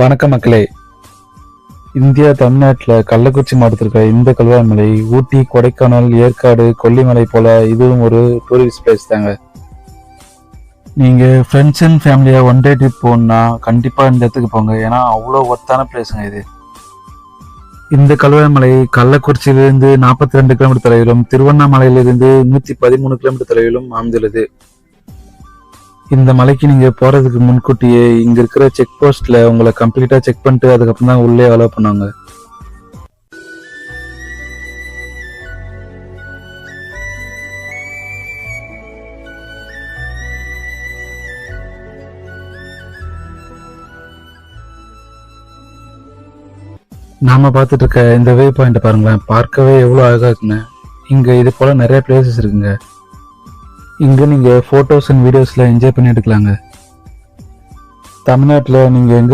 வணக்கம் மக்களே. இந்தியா தமிழ்நாட்டில் கள்ளக்குறிச்சி மாவட்டத்தில் இருக்க இந்த கல்வாய் மலை ஊட்டி, கொடைக்கானல், ஏற்காடு, கொல்லிமலை போல இதுவும் ஒரு டூரிஸ்ட் பிளேஸ் தாங்க. நீங்கள் ஃப்ரெண்ட்ஸ் அண்ட் ஃபேமிலியாக ஒன் டே ட்ரிப் போகணுன்னா கண்டிப்பாக இந்த இடத்துக்கு போங்க. ஏன்னா அவ்வளோ ஒர்த்தான பிளேஸுங்க இது. இந்த கல்வாய் மலை கள்ளக்குறிச்சியிலிருந்து 42 கிலோமீட்டர் தொலைவிலும், திருவண்ணாமலையிலிருந்து 113 கிலோமீட்டர் தொலைவிலும் அமைந்துள்ளது. இந்த மலைக்கு நீங்க போறதுக்கு முன்கூட்டியே இங்க இருக்கிற செக் போஸ்ட்ல உங்களை கம்ப்ளீட்டா செக் பண்ணிட்டு அதுக்கப்புறம் தான் உள்ளே அலோவ் பண்ணாங்க. நாம பார்த்துட்டு இருக்க இந்த வே பாயிண்ட் பாருங்களேன், பார்க்கவே எவ்வளவு அழகா இருக்குங்க. இங்க இது போல நிறைய பிளேசஸ் இருக்குங்க. இங்க நீங்க போட்டோஸ் அண்ட் வீடியோஸ்ல என்ஜாய் பண்ணி எடுக்கலாங்க. தமிழ்நாட்டுல நீங்க எங்க